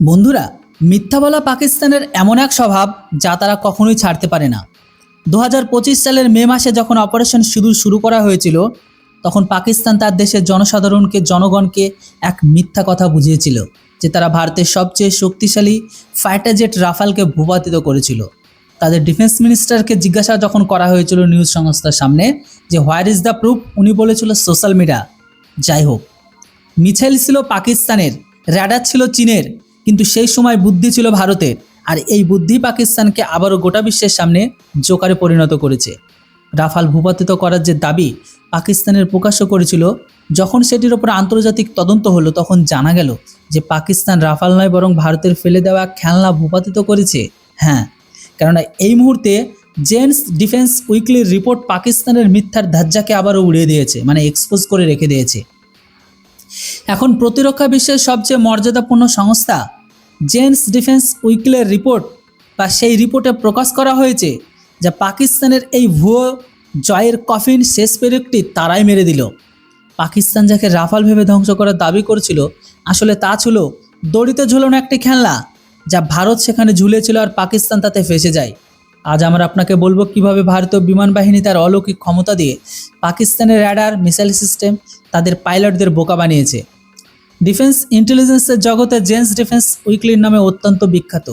বন্ধুরা, মিথ্যা বলা পাকিস্তানের এমন এক স্বভাব যা তারা কখনোই ছাড়তে পারে না। 2025 সালের মে মাসে যখন অপারেশন সিঁদুর শুরু করা হয়েছিল, তখন পাকিস্তান তার দেশের জনগণকে এক মিথ্যা কথা বুঝিয়েছিল যে তারা ভারতের সবচেয়ে শক্তিশালী ফাইটার জেট রাফালকে ভূপাতিত করেছিল। তাদের ডিফেন্স মিনিস্টারকে জিজ্ঞাসা যখন করা হয়েছিল নিউজ সংস্থার সামনে যে হোয়ার ইজ দ্য প্রুফ, উনি বলেছিল সোশ্যাল মিডিয়া। যাই হোক, মিসাইল ছিল পাকিস্তানের, র্যাডার ছিল চীনের, কিন্তু সেই সময় বুদ্ধি ছিল ভারতের। আর এই বুদ্ধি পাকিস্তানকে আবারও গোটা বিশ্বের সামনে জোকারে পরিণত করেছে। রাফাল ভূপাতিত করার যে দাবি পাকিস্তানের প্রকাশ্য করেছিল, যখন সেটির ওপর আন্তর্জাতিক তদন্ত হলো, তখন জানা গেল যে পাকিস্তান রাফাল নয় বরং ভারতের ফেলে দেওয়া খেলনা ভূপাতিত করেছে। হ্যাঁ, কেননা এই মুহূর্তে জেন্স ডিফেন্স উইকলির রিপোর্ট পাকিস্তানের মিথ্যার ধাজ্জাকে আবারও উড়িয়ে দিয়েছে, মানে এক্সপোজ করে রেখে দিয়েছে। এখন প্রতিরক্ষা বিশ্বের সবচেয়ে মর্যাদাপূর্ণ সংস্থা জেন্স ডিফেন্স উইকলির রিপোর্ট বা সেই রিপোর্টে প্রকাশ করা হয়েছে যা পাকিস্তানের এই ভুয়ো জয়ের কফিন শেষ পেরেকটি তারাই মেরে দিল। পাকিস্তান যাকে রাফাল ভেবে ধ্বংস করার দাবি করেছিল, আসলে তা ছিল দড়িতে ঝুলানো একটি খেলনা, যা ভারত সেখানে ঝুলেছিল আর পাকিস্তান তাতে ফেসে যায়। আজ আমরা আপনাকে বলবো কিভাবে ভারতীয় বিমান বাহিনী তার অলৌকিক ক্ষমতা দিয়ে পাকিস্তানের র্যাডার, মিসাইল সিস্টেম, তাদের পাইলটদের বোকা বানিয়েছে। ডিফেন্স ইন্টেলিজেন্সের জগতে জেন্স ডিফেন্স উইকলির নামে অত্যন্ত বিখ্যাত।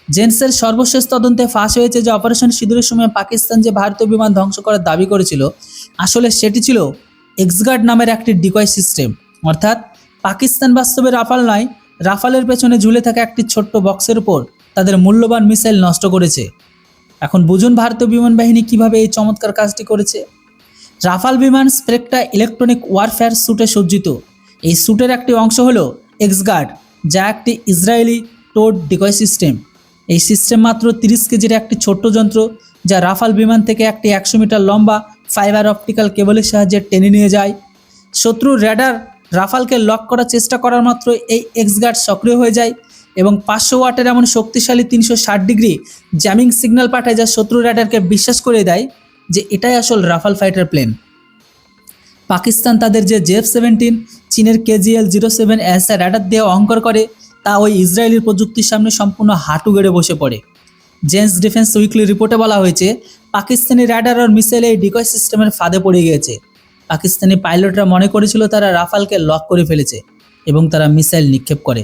জেন্সের সর্বশেষ তদন্তে ফাঁস হয়েছে যে অপারেশন সিঁদুরের সময় পাকিস্তান যে ভারতীয় বিমান ধ্বংস করার দাবি করেছিল, আসলে সেটি ছিল এক্সগার্ড নামের একটি ডিকয় সিস্টেম। অর্থাৎ পাকিস্তান বাস্তবে রাফাল নয়, রাফালের পেছনে ঝুলে থাকা একটি ছোট্ট বক্সের উপর তাদের মূল্যবান মিসাইল নষ্ট করেছে। এখন বুঝুন ভারতীয় বিমান বাহিনী কীভাবে এই চমৎকার কাজটি করেছে। রাফাল বিমান স্প্রেকটা ইলেকট্রনিক ওয়ারফেয়ার স্যুটে সজ্জিত। এই স্যুটের একটি অংশ হলো এক্সগার্ড, যা একটি ইসরায়েলি টোড ডিকয় সিস্টেম। এই সিস্টেম মাত্র 30 কেজির একটি ছোট্ট যন্ত্র, যা রাফাল বিমান থেকে একটি 100 মিটার লম্বা ফাইবার অপটিক্যাল কেবলের সাহায্যে টেনে নিয়ে যায়। শত্রুর র্যাডার রাফালকে লক করার চেষ্টা করার মাত্র এই এক্সগার্ড সক্রিয় হয়ে যায় এবং 500 ওয়াটের এমন শক্তিশালী 360 ডিগ্রি জ্যামিং সিগন্যাল পাঠায়, যা শত্রু র্যাডারকে বিশ্বাস করে দেয় যে এটাই আসল রাফাল ফাইটার প্লেন। পাকিস্তান তাদের যে JF-17, চীনের KGL-07 র্যাডার দিয়ে অহংকার করে, তা ওই ইসরায়েলি প্রযুক্তির সামনে সম্পূর্ণ হাঁটু গেড়ে বসে পড়ে। জেন্স ডিফেন্স উইকলি রিপোর্টে বলা হয়েছে পাকিস্তানি র্যাডার আর মিসাইল এই ডিকয় সিস্টেমের ফাঁদে পড়ে গিয়েছে। পাকিস্তানি পাইলটরা মনে করেছিল তারা রাফালকে লক করে ফেলেছে এবং তারা মিসাইল নিক্ষেপ করে।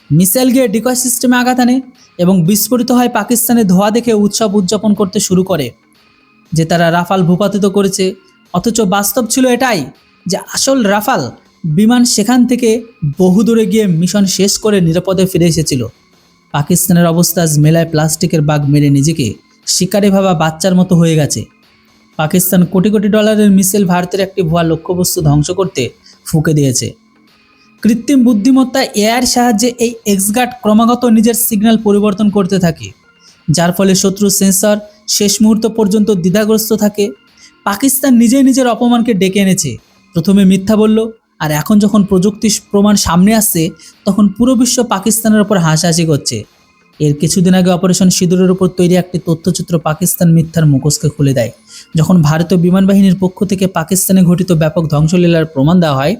মিসাইল গিয়ে ডিকয় সিস্টেমে আঘাত আনে এবং বিস্ফোরিত হয়। পাকিস্তানের ধোঁয়া দেখে উৎসব উদযাপন করতে শুরু করে যে তারা রাফাল ভূপাতিত করেছে, অথচ বাস্তব ছিল এটাই যে আসল রাফাল বিমান সেখান থেকে বহু দূরে গিয়ে মিশন শেষ করে নিরাপদে ফিরে এসেছিল। পাকিস্তানের অবস্থা আজ মেলায় প্লাস্টিকের বাগ মেরে নিজেকে শিকারে ভাবা বাচ্চার মতো হয়ে গেছে। পাকিস্তান কোটি কোটি ডলারের মিসাইল ভারতের একটি ভুয়া লক্ষ্যবস্তু ধ্বংস করতে ফুঁকে দিয়েছে। কৃত্রিম বুদ্ধিমত্তা এআইয়ের সাহায্যে এই এক্সগার্ড ক্রমাগত নিজের সিগন্যাল পরিবর্তন করতে থাকে, যার ফলে শত্রুর সেন্সর শেষ মুহূর্ত পর্যন্ত দ্বিধাগ্রস্ত থাকে। পাকিস্তান নিজেই নিজের অপমানকে ডেকে এনেছে। প্রথমে মিথ্যা বলল, আর এখন যখন প্রযুক্তির প্রমাণ সামনে আসছে, তখন পুরো বিশ্ব পাকিস্তানের ওপর হাসাহাসি করছে। এর কিছুদিন আগে অপারেশন সিঁদুরের উপর তৈরি একটি তথ্যচিত্র পাকিস্তান মিথ্যার মুখোশকে খুলে দেয়। যখন ভারতীয় বিমান বাহিনীর পক্ষ থেকে পাকিস্তানে ঘটিত ব্যাপক ধ্বংসলীলার প্রমাণ দেওয়া হয়,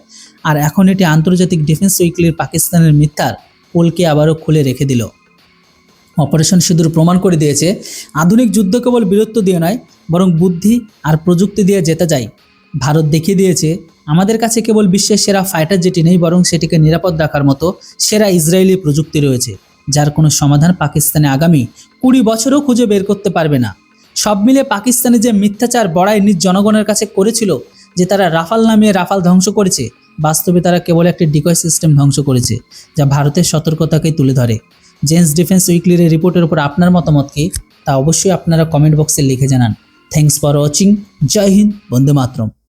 আর এখন এটি আন্তর্জাতিক ডিফেন্স উইকলির পাকিস্তানের মিথ্যার পোলকে আবারও খুলে রেখে দিল। অপারেশন সিঁদুর প্রমাণ করে দিয়েছে আধুনিক যুদ্ধ কেবল বীরত্ব দিয়ে নয়, বরং বুদ্ধি আর প্রযুক্তি দিয়ে জেতা যায়। ভারত দেখিয়ে দিয়েছে আমাদের কাছে কেবল বিশ্বের সেরা ফাইটার জেটি নেই, বরং সেটিকে নিরাপদ রাখার মতো সেরা ইসরায়েলি প্রযুক্তি রয়েছে, যার কোনো সমাধান পাকিস্তানে আগামী 20 বছরও খুঁজে বের করতে পারবে না। সব মিলে পাকিস্তানে যে মিথ্যাচার বড়াই নিজ জনগণের কাছে করেছিল যে তারা রাফাল নামিয়ে রাফাল ধ্বংস করেছে, বাস্তবে তারা কেবল একটি ডিকয় সিস্টেম ধ্বংস করেছে, যা ভারতের সতর্কতাকেই তুলে ধরে। জেন্স ডিফেন্স উইকলির এই রিপোর্টের উপর আপনার মতামত কি, তা অবশ্যই আপনারা কমেন্ট বক্সে লিখে জানান। Thanks for watching. Jai Hind, বন্দে মাতরম।